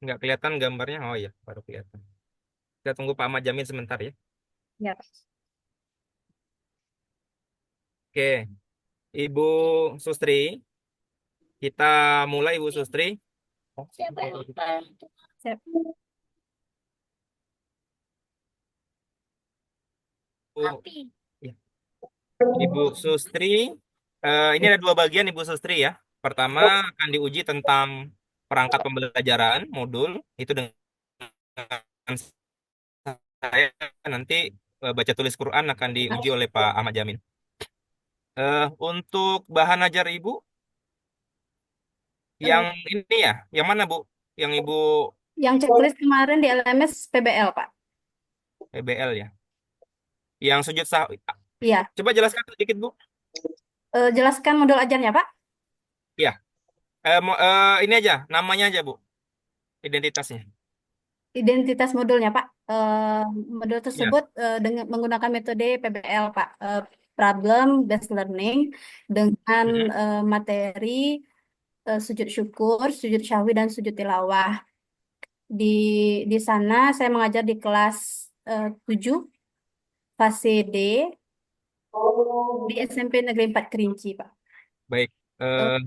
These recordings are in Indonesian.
Nggak kelihatan gambarnya. Oh iya, baru kelihatan. Kita tunggu Pak Ahmad Jamin sebentar ya. Ya. Oke, Ibu Sustri, kita mulai Ibu Sustri. Siapa yang lupa? Siap. Bu, Api. ya, Ibu Sustri, ini ada dua bagian Ibu Sustri ya. Pertama akan diuji tentang perangkat pembelajaran modul itu dengan saya nanti baca tulis Quran akan diuji oleh Pak Ahmad Jamin. Untuk bahan ajar Ibu yang Eh, ini ya, yang mana Bu? Yang Ibu yang checklist kemarin di LMS PBL, Pak. PBL ya. Yang sujud sahwi. Iya. Coba jelaskan sedikit Bu. Jelaskan modul ajarnya, Pak. Ya, ini aja, namanya aja Bu, identitasnya. Identitas modulnya, Pak. Modul Ya. tersebut dengan menggunakan metode PBL, Pak. Problem based learning dengan Mm-mm. materi sujud syukur, sujud syahwi, dan sujud tilawah. Di di sana saya mengajar di kelas 7 fase D di SMP Negeri 4 Kerinci, Pak. Baik, Eh,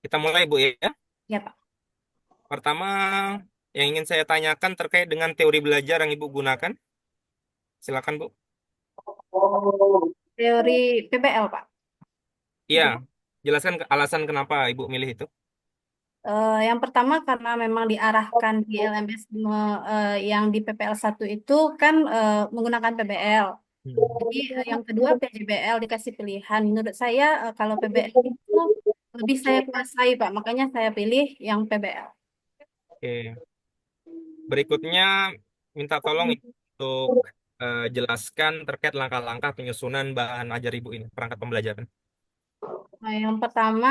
kita mulai Bu ya. ya, Pak. Pertama, yang ingin saya tanyakan terkait dengan teori belajar yang Ibu gunakan. Silakan Bu. Teori PBL, Pak. Iya, Itu, Pak. jelaskan alasan kenapa Ibu milih itu. Yang pertama karena memang diarahkan di LMS yang di PPL 1 itu kan menggunakan PBL. Jadi yang kedua PJBL dikasih pilihan. Menurut saya kalau PBL itu lebih saya kuasai, Pak. Makanya saya pilih yang PBL. Oke. Berikutnya, minta tolong untuk jelaskan terkait langkah-langkah penyusunan bahan ajar Ibu ini, perangkat pembelajaran. Nah, yang pertama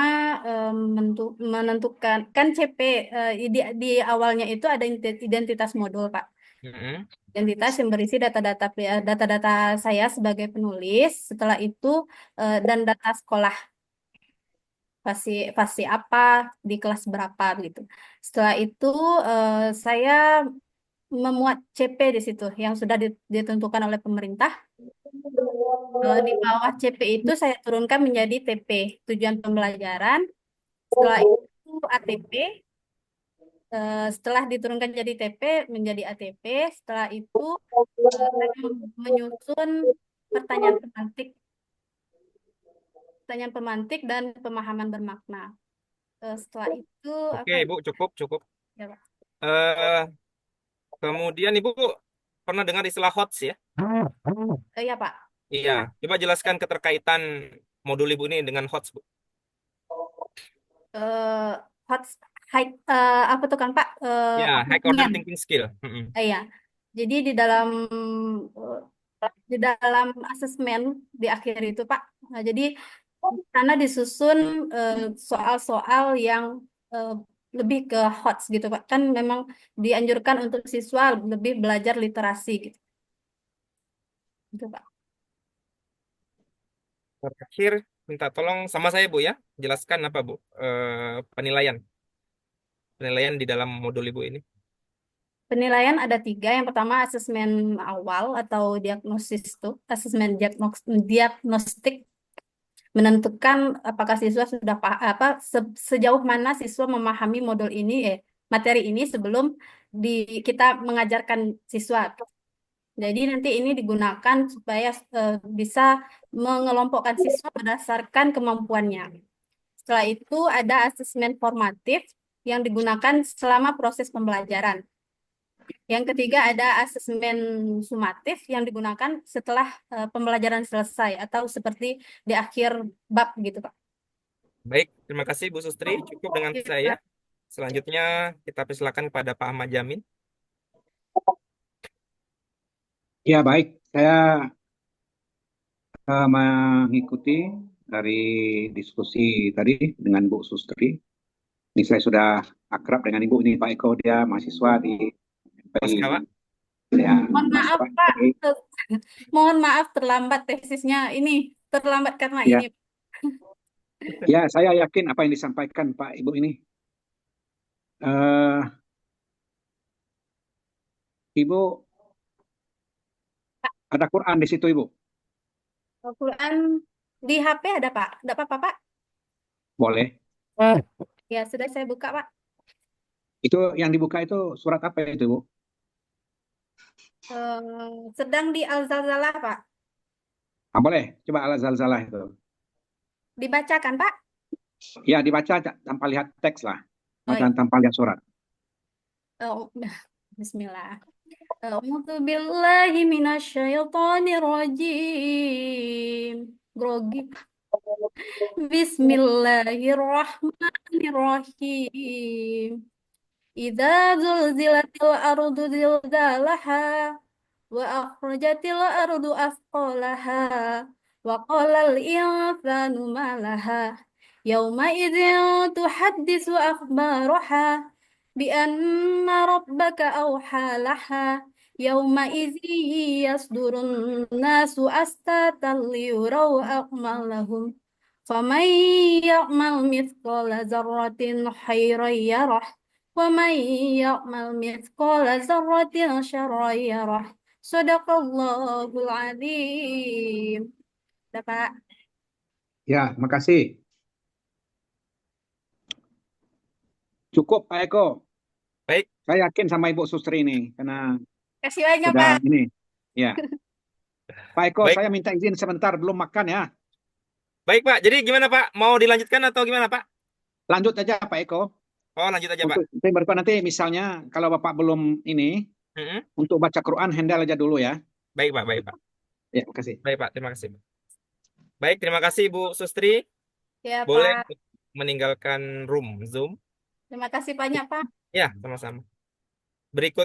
menentukan kan CP di awalnya itu ada identitas modul, Pak. Mm-mm. Identitas yang berisi data-data saya sebagai penulis. Setelah itu dan data sekolah pasti pasti apa di kelas berapa gitu. Setelah itu saya memuat CP di situ yang sudah ditentukan oleh pemerintah. Di bawah CP itu saya turunkan menjadi TP, tujuan pembelajaran. Setelah itu ATP, setelah diturunkan jadi TP menjadi ATP. Setelah itu saya menyusun pertanyaan pemantik, pertanyaan pemantik dan pemahaman bermakna. Setelah itu Oke, apa? Ibu, cukup, cukup. Ya, Pak. Eh, Kemudian Ibu pernah dengar istilah HOTS ya? Ya, Pak. Iya, coba jelaskan keterkaitan modul Ibu ini dengan HOTS, Bu. Eh, hot high apa tuh kan Pak? Ya, high order Argumen. thinking skill. Mm-mm. Ya. Jadi di dalam asesmen di akhir itu Pak. Nah, jadi di sana disusun eh, soal-soal yang eh, lebih ke HOTS gitu Pak. Kan memang dianjurkan untuk siswa lebih belajar literasi gitu. Gitu, Pak. Terakhir, minta tolong sama saya, Bu ya. Jelaskan apa, Bu? Penilaian. Penilaian di dalam modul Ibu ini. Penilaian ada tiga. Yang pertama asesmen awal atau diagnosis tuh, asesmen diagnostik menentukan apakah siswa sudah sejauh mana siswa memahami modul ini materi ini sebelum kita mengajarkan siswa. Jadi nanti ini digunakan supaya bisa mengelompokkan siswa berdasarkan kemampuannya. Setelah itu ada asesmen formatif yang digunakan selama proses pembelajaran. Yang ketiga ada asesmen sumatif yang digunakan setelah pembelajaran selesai atau seperti di akhir bab gitu, Pak. Baik, terima kasih Bu Sustri. Cukup dengan Iya, saya. Pak. Selanjutnya kita persilakan kepada Pak Ahmad Jamin. Ya, baik. Saya mengikuti dari diskusi tadi dengan Bu Sustri. Ini saya sudah akrab dengan Ibu ini, Pak Eko, dia mahasiswa di Mas MPI. Kawa. Ya, Mohon Mas maaf, Pak Pak. MPI. Mohon maaf terlambat tesisnya. Ini terlambat karena Ya, ini. ya, saya yakin apa yang disampaikan Pak Ibu ini. eh Ibu ada Quran di situ, Ibu. Al-Quran di HP ada Pak? Tidak apa-apa Pak? Boleh. Ya sudah saya buka Pak. Itu yang dibuka itu surat apa itu, Ibu? Sedang di Al-Zalzalah Pak. Ah, boleh. Coba Al-Zalzalah itu. Dibacakan Pak? Ya, dibaca tanpa lihat teks lah. Oh Bacaan iya. tanpa lihat surat. Bismillah. A'udzu billahi minasyaitonir rajim. Grogi. Bismillahirrahmanirrahim. Idza zulzilatil ardu zilzalaha wa akhrajatil ardu athqalaha wa qalal insanu ma laha yauma idzin tuhaddisu akhbaraha bi anna rabbaka awha laha yauma idzi yasdurun nasu astatan liyuraw a'malahum faman ya'mal mithqala dzarratin khairan yarah wa man ya'mal mithqala dzarratin syarran yarah. Sadaqallahul adzim. Udah, Pak. Ya, makasih. Cukup, Pak Eko. Baik, Saya yakin sama Ibu Sustri ini, karena Kasih banyak, sudah Pak. ini. Ya, Pak Eko, baik, saya minta izin sebentar, belum makan ya. baik Pak. Jadi gimana Pak? Mau dilanjutkan atau gimana Pak? Lanjut aja, Pak Eko. Oh, lanjut aja Pak. Untuk nanti misalnya, kalau Bapak belum ini, Mm-mm. untuk baca Quran, handle aja dulu ya. Baik Pak, baik Pak. Ya, makasih. Baik Pak, terima kasih. Baik, terima kasih Bu Sustri. Ya, Boleh Pak. meninggalkan room Zoom? Terima kasih banyak, Pak. Ya, sama-sama. Berikut